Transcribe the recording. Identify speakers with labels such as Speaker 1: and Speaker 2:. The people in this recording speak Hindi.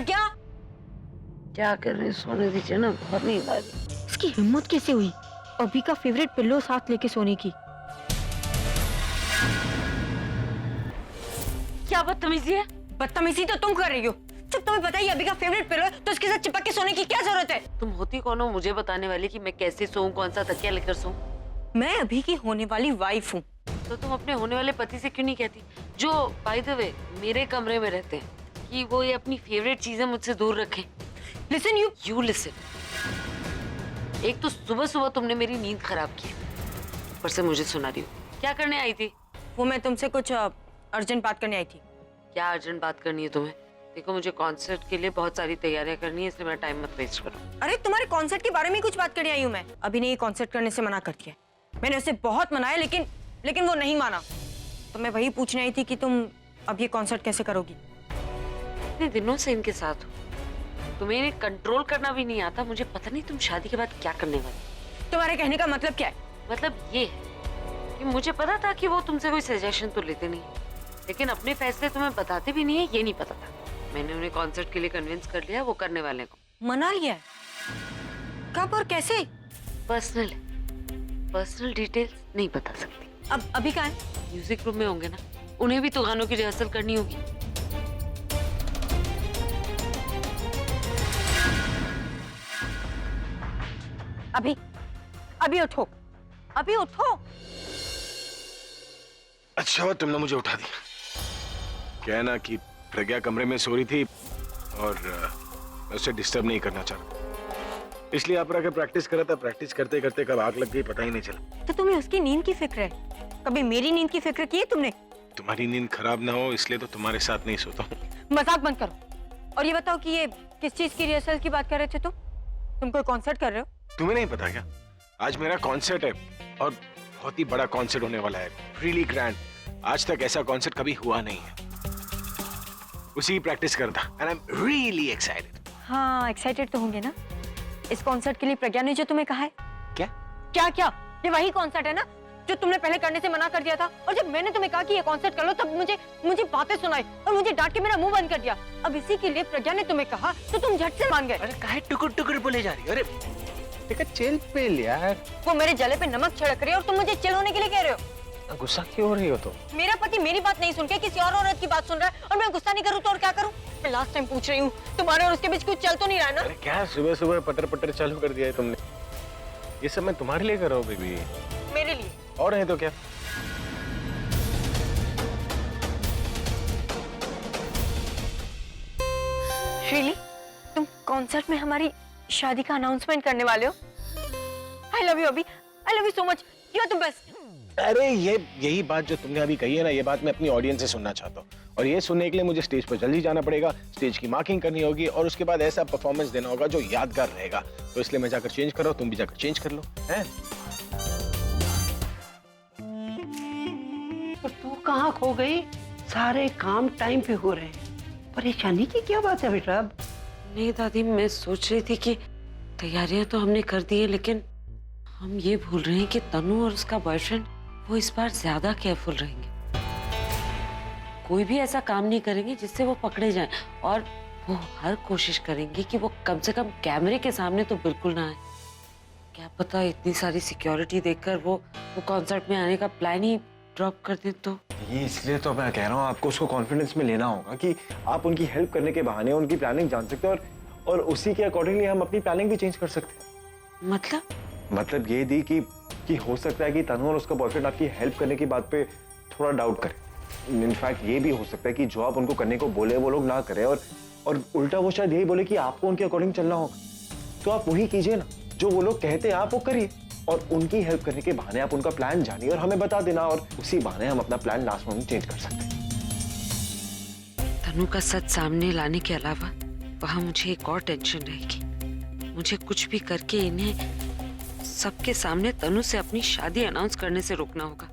Speaker 1: प्रज्ञा
Speaker 2: क्या कर रहे, सोने दीजिए ना, बहुत नींद आ रही।
Speaker 1: इसकी हिम्मत कैसे हुई अभी का फेवरेट पिल्लो साथ लेके सोने की? क्या बदतमीजी है? बदतमीजी तो तुम कर रही हो। जब तुम्हें पता ही अभी का फेवरेट पिल्लो है तो उसके साथ चिपक के सोने की क्या जरूरत है?
Speaker 2: तुम होती कौन हो मुझे बताने वाली कि मैं कैसे सोऊं, कौन सा तकिया लेकर सोऊं?
Speaker 1: मैं अभी की होने वाली वाइफ हूँ।
Speaker 2: तो तुम अपने होने वाले पति से क्यों नहीं कहती, जो बाय द वे मेरे कमरे में रहते हैं, कि वो ये अपनी फेवरेट चीजें मुझसे दूर रखें?
Speaker 1: Listen
Speaker 2: you listen. एक तो सुबह सुबह तुमने मेरी नींद खराब की, ऊपर से मुझे सुना रही हो। क्या करने आई थी?
Speaker 1: वो मैं तुमसे कुछ अर्जेंट बात करने आई थी।
Speaker 2: क्या अर्जेंट बात करनी है तुम्हें? देखो मुझे कॉन्सर्ट के लिए बहुत सारी तैयारियां करनी है, इसलिए मेरा टाइम मत वेस्ट करो।
Speaker 1: अरे तुम्हारे कॉन्सर्ट के बारे में कुछ बात करने आई हूँ मैं। अभी ने ये कॉन्सर्ट करने से मना कर दिया। मैंने उसे बहुत मनाया लेकिन वो नहीं माना। तो मैं वही पूछने आई थी कि तुम अब ये कॉन्सर्ट कैसे करोगी?
Speaker 2: इतने दिनों से इनके साथ हो, तुम्हें इन्हें कंट्रोल करना भी नहीं आता। मुझे पता नहीं तुम शादी के बाद क्या करने वाली।
Speaker 1: तुम्हारे कहने का मतलब क्या है?
Speaker 2: मतलब ये है कि मुझे पता था कि वो तुमसे कोई सजेशन तो लेते नहीं, लेकिन अपने फैसले तुम्हें बताते भी नहीं है, ये नहीं पता था। मैंने उन्हें कॉन्सर्ट के लिए कन्विंस कर लिया, वो करने वाले को
Speaker 1: मना लिया है? कब और कैसे?
Speaker 2: पर्सनल डिटेल्स नहीं बता सकती।
Speaker 1: अब अभी कहाँ है?
Speaker 2: म्यूजिक रूम में होंगे ना, उन्हें भी तो गानों की रिहर्सल करनी होगी।
Speaker 1: अभी उठो, अभी उठो।
Speaker 3: अच्छा हुआ तुमने मुझे उठा दिया। क्या है ना कि प्रज्ञा कमरे में सो रही थी और मैं उसे डिस्टर्ब नहीं करना चाहता, इसलिए आप आकर प्रैक्टिस कर रहा था। प्रैक्टिस करते करते कब आग लग गई पता ही नहीं चला।
Speaker 1: तो तुम्हें उसकी नींद की फिक्र है, कभी मेरी नींद की फिक्र की है तुमने?
Speaker 3: तुम्हारी नींद खराब ना हो इसलिए तो तुम्हारे साथ नहीं सोता हूँ।
Speaker 1: मजाक बंद करो और ये बताओ कि ये किस चीज की रिहर्सल की बात कर रहे थे तुम कोई कॉन्सर्ट कर रहे हो?
Speaker 3: तुम्हें नहीं पता क्या? आज मेरा कॉन्सर्ट है और बहुत ही बड़ा कॉन्सर्ट होने वाला है, रियली ग्रैंड। आज तक ऐसा कॉन्सर्ट कभी हुआ नहीं है, उसी की प्रैक्टिस करता and I am really excited.
Speaker 1: हाँ एक्साइटेड तो होंगे ना। इस कॉन्सर्ट के लिए प्रज्ञा ने जो तुम्हें कहा है।
Speaker 3: क्या
Speaker 1: क्या क्या? ये वही कॉन्सर्ट है ना जो तुमने पहले करने से मना कर दिया था, और जब मैंने तुम्हें कहा कि ये कॉन्सर्ट कर लो तब मुझे बातें सुनाई और मुझे डांट के मेरा मुंह बंद कर दिया। अब इसी के लिए प्रज्ञा ने तुम्हें कहा तो तुम झट से मान गए।
Speaker 3: अरे काहे टुकुर टुकुर बोले जा रही है? अरे देखा चिल पिल यार।
Speaker 1: वो मेरे जले पे नमक छिड़क रही है और तुम मुझे चिल होने के लिए कह रहे हो।
Speaker 3: गुस्सा क्यों हो रही हो? तो
Speaker 1: मेरा पति मेरी बात नहीं सुन के किसी और औरत की बात सुन रहा है और मैं गुस्सा नहीं करूँ तो और क्या करूँ? मैं लास्ट टाइम पूछ रही हूँ, तुम्हारे और उसके बीच कुछ चल तो नहीं रहा है ना?
Speaker 3: अरे क्या सुबह सुबह पटर पटर चालू कर दिया है तुमने? ये सब मैं तुम्हारे लिए कर रहा हूँ बेबी।
Speaker 1: मेरे लिए?
Speaker 3: और नहीं तो क्या।
Speaker 1: श्रीली, तुम कॉन्सर्ट में हमारी शादी का अनाउंसमेंट करने वाले हो? आई लव यू अभी, I love you so much, you are the best.
Speaker 3: अरे यही बात जो तुमने अभी कही है ना, ये बात मैं अपनी ऑडियंस से सुनना चाहता हूँ, और ये सुनने के लिए मुझे स्टेज पर जल्दी जाना पड़ेगा। स्टेज की मार्किंग करनी होगी और उसके बाद ऐसा परफॉर्मेंस देना होगा जो यादगार रहेगा। तो इसलिए मैं जाकर चेंज कर रहा हूँ, तुम भी जाकर चेंज कर लो। हैं?
Speaker 4: पर तू कहाँ खो गई? सारे काम टाइम पे हो रहे हैं, परेशानी की क्या बात है बेटा? अब
Speaker 2: नहीं दादी, मैं सोच रही थी कि तैयारियां तो हमने कर दी है, लेकिन हम ये भूल रहे हैं कि तनु और उसका बॉयफ्रेंड वो इस बार ज्यादा केयरफुल रहेंगे। कोई भी ऐसा काम नहीं करेंगे जिससे वो पकड़े जाएं, और वो हर कोशिश करेंगे कि वो कम से कम कैमरे के सामने तो बिल्कुल ना आए। क्या पता इतनी सारी सिक्योरिटी देखकर वो कॉन्सर्ट में आने का प्लान ही ड्रॉप कर दें तो।
Speaker 5: ये इसलिए तो मैं कह रहा हूँ आपको उसको कॉन्फिडेंस में लेना होगा कि आप उनकी हेल्प करने के बहाने उनकी प्लानिंग जान सकते हैं और उसी के अकॉर्डिंगली हम अपनी प्लानिंग भी चेंज कर सकते हैं।
Speaker 2: मतलब
Speaker 5: ये दी कि हो सकता है कि तनु और उसका बॉयफ्रेंड आपकी हेल्प करने की बात पे थोड़ा डाउट करे। इनफैक्ट ये भी हो सकता है कि जो आप उनको करने को बोले वो लोग ना करें, और उल्टा वो शायद यही बोले कि आपको उनके अकॉर्डिंग चलना होगा। तो आप वही कीजिए ना जो वो लोग कहते हैं, आप वो करिए और उनकी हेल्प करने के बहाने आप उनका प्लान जानिए और हमें बता देना, और उसी बहाने हम अपना प्लान लास्ट मोमेंट चेंज कर सकते हैं।
Speaker 2: तनु का सच सामने लाने के अलावा वहां मुझे एक और टेंशन रहेगी। मुझे कुछ भी करके इन्हें सबके सामने तनु से अपनी शादी अनाउंस करने से रोकना होगा।